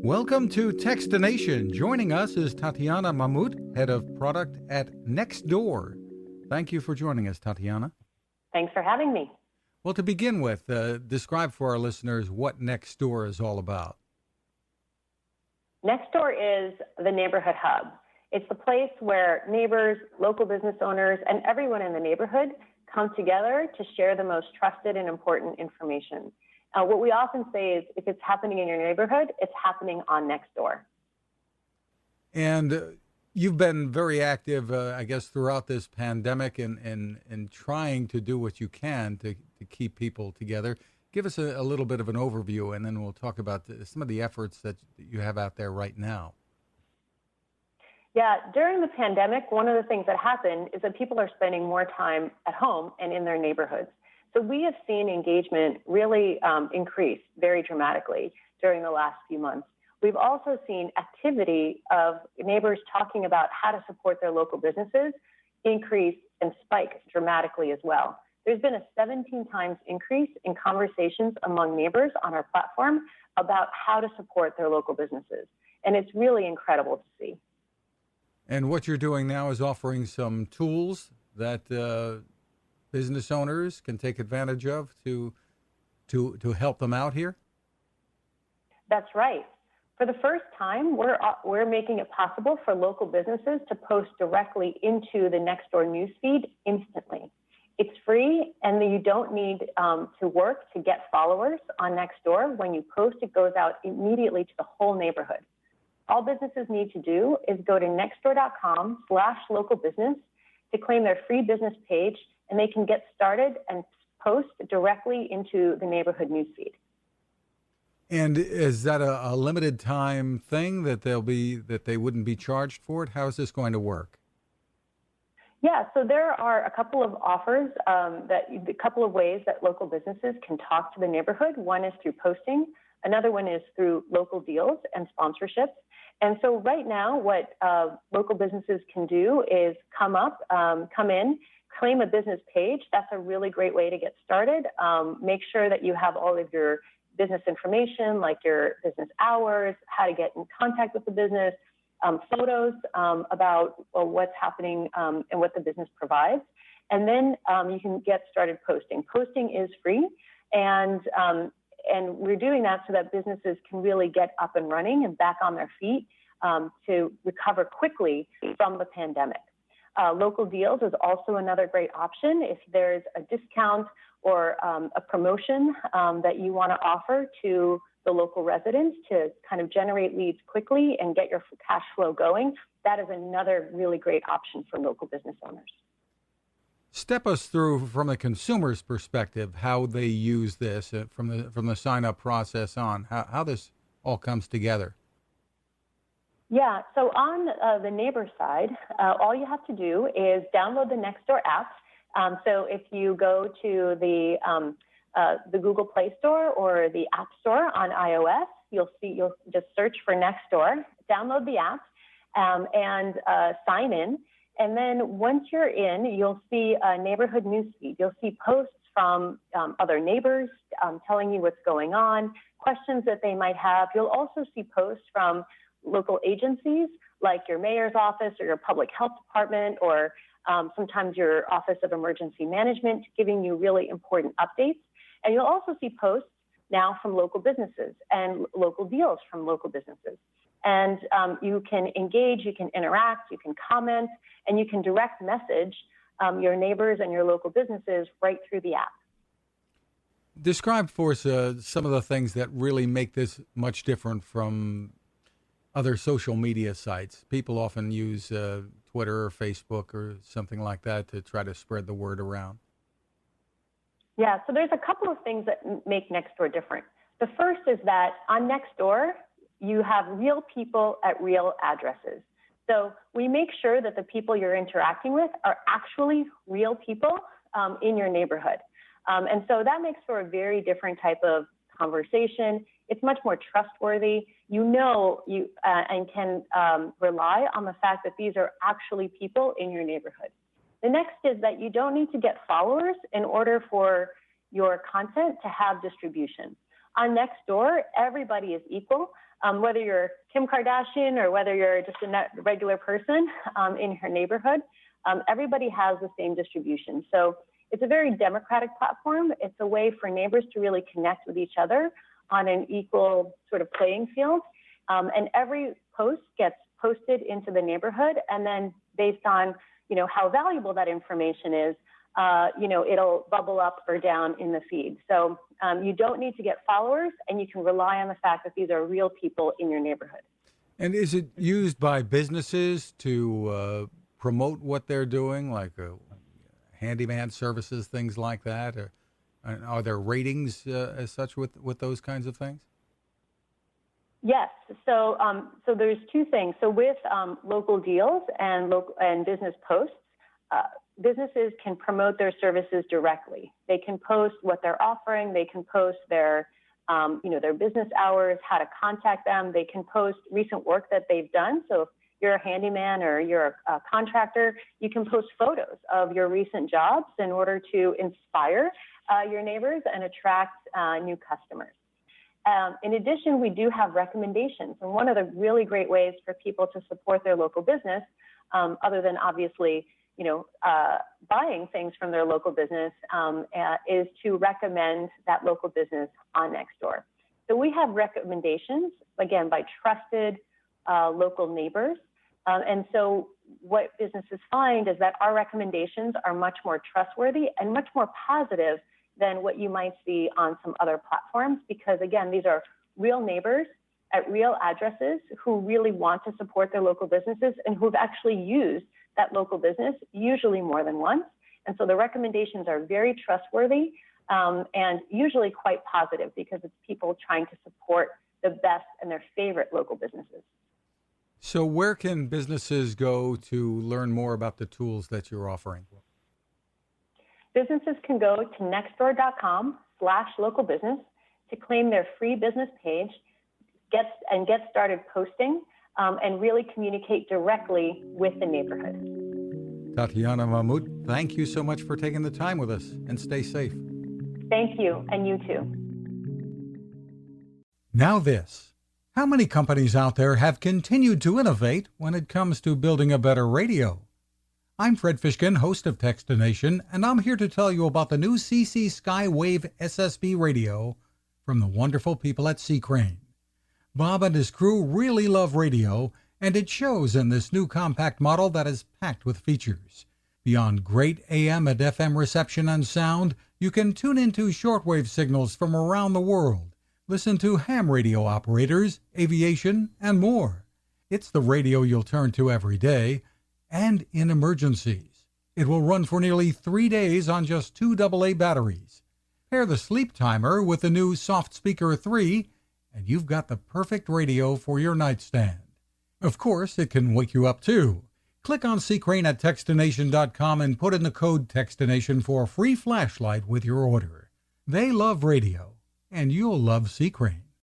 Welcome to Techstination. Joining us is Tatyana Mamut, Head of Product at Nextdoor. Thank you for joining us, Tatyana. Thanks for having me. Well, to begin with, describe for our listeners what Nextdoor is all about. Nextdoor is the neighborhood hub. It's the place where neighbors, local business owners, and everyone in the neighborhood come together to share the most trusted and important information. What we often say is if it's happening in your neighborhood, it's happening on Nextdoor. And you've been very active, I guess, throughout this pandemic and trying to do what you can to keep people together. Give us a little bit of an overview, and then we'll talk about some of the efforts that you have out there right now. Yeah, during the pandemic, one of the things that happened is that people are spending more time at home and in their neighborhoods. So we have seen engagement really increase very dramatically during the last few months. We've also seen activity of neighbors talking about how to support their local businesses increase and spike dramatically as well. There's been a 17 times increase in conversations among neighbors on our platform about how to support their local businesses. And it's really incredible to see. And what you're doing now is offering some tools that business owners can take advantage of to help them out here? That's right. For the first time, we're making it possible for local businesses to post directly into the Nextdoor newsfeed instantly. It's free, and you don't need to work to get followers on Nextdoor. When you post, it goes out immediately to the whole neighborhood. All businesses need to do is go to nextdoor.com/localbusiness to claim their free business page, and they can get started and post directly into the neighborhood newsfeed. And is that a limited time thing that they wouldn't be charged for it? How is this going to work? Yeah, so there are a couple of offers, a couple of ways that local businesses can talk to the neighborhood. One is through posting. Another one is through local deals and sponsorships. And so right now, what local businesses can do is come in, claim a business page. That's a really great way to get started. Make sure that you have all of your business information, like your business hours, how to get in contact with the business, photos about what's happening and what the business provides. And then you can get started posting. Posting is free, and we're doing that so that businesses can really get up and running and back on their feet to recover quickly from the pandemic. Local deals is also another great option. If there's a discount or a promotion that you want to offer to the local residents to kind of generate leads quickly and get your cash flow going, that is another really great option for local business owners. Step us through, from the consumer's perspective, how they use this from the sign-up process on, how this all comes together. Yeah, so on the neighbor side, all you have to do is download the Nextdoor app. So if you go to the Google Play Store or the App Store on iOS, you'll just search for Nextdoor, download the app, and sign in. And then once you're in, you'll see a neighborhood newsfeed. You'll see posts from other neighbors telling you what's going on, questions that they might have. You'll also see posts from local agencies like your mayor's office or your public health department, or sometimes your office of emergency management, giving you really important updates. And you'll also see posts now from local businesses and local deals from local businesses. And you can engage, you can interact, you can comment, and you can direct message your neighbors and your local businesses right through the app. Describe for us some of the things that really make this much different from other social media sites. People often use Twitter or Facebook or something like that to try to spread the word around. Yeah, so there's a couple of things that make Nextdoor different. The first is that on Nextdoor, you have real people at real addresses. So we make sure that the people you're interacting with are actually real people in your neighborhood. And so that makes for a very different type of conversation. It's much more trustworthy. You and can rely on the fact that these are actually people in your neighborhood. The next is that you don't need to get followers in order for your content to have distribution. On Nextdoor, everybody is equal. Whether you're Kim Kardashian or whether you're just a regular person in her neighborhood, everybody has the same distribution. So it's a very democratic platform. It's a way for neighbors to really connect with each other on an equal sort of playing field. And every post gets posted into the neighborhood, and then based on how valuable that information is, it'll bubble up or down in the feed. So you don't need to get followers, and you can rely on the fact that these are real people in your neighborhood. And is it used by businesses to promote what they're doing, like handyman services, things like that? Or are there ratings as such with those kinds of things? Yes. So there's two things. So with local deals and business posts, businesses can promote their services directly. They can post what they're offering. They can post their business hours, how to contact them. They can post recent work that they've done. So if you're a handyman or you're a contractor, you can post photos of your recent jobs in order to inspire your neighbors and attract new customers. In addition, we do have recommendations. And one of the really great ways for people to support their local business, other than obviously, buying things from their local business, is to recommend that local business on Nextdoor. So we have recommendations, again, by trusted local neighbors. And so what businesses find is that our recommendations are much more trustworthy and much more positive than what you might see on some other platforms, because again, these are real neighbors at real addresses who really want to support their local businesses and who've actually used that local business, usually more than once. And so the recommendations are very trustworthy and usually quite positive, because it's people trying to support the best and their favorite local businesses. So where can businesses go to learn more about the tools that you're offering? Businesses can go to nextdoor.com/localbusiness to claim their free business page, get started posting, and really communicate directly with the neighborhood. Tatyana Mamut, thank you so much for taking the time with us, and stay safe. Thank you, and you too. Now this. How many companies out there have continued to innovate when it comes to building a better radio? I'm Fred Fishkin, host of Techstination, and I'm here to tell you about the new CC Skywave SSB radio from the wonderful people at C-Crane. Bob and his crew really love radio, and it shows in this new compact model that is packed with features. Beyond great AM and FM reception and sound, you can tune into shortwave signals from around the world, listen to ham radio operators, aviation, and more. It's the radio you'll turn to every day, and in emergencies. It will run for nearly 3 days on just 2 AA batteries. Pair the sleep timer with the new Soft Speaker 3, and you've got the perfect radio for your nightstand. Of course, it can wake you up too. Click on C-Crane at Techstination.com and put in the code Techstination for a free flashlight with your order. They love radio, and you'll love C-Crane.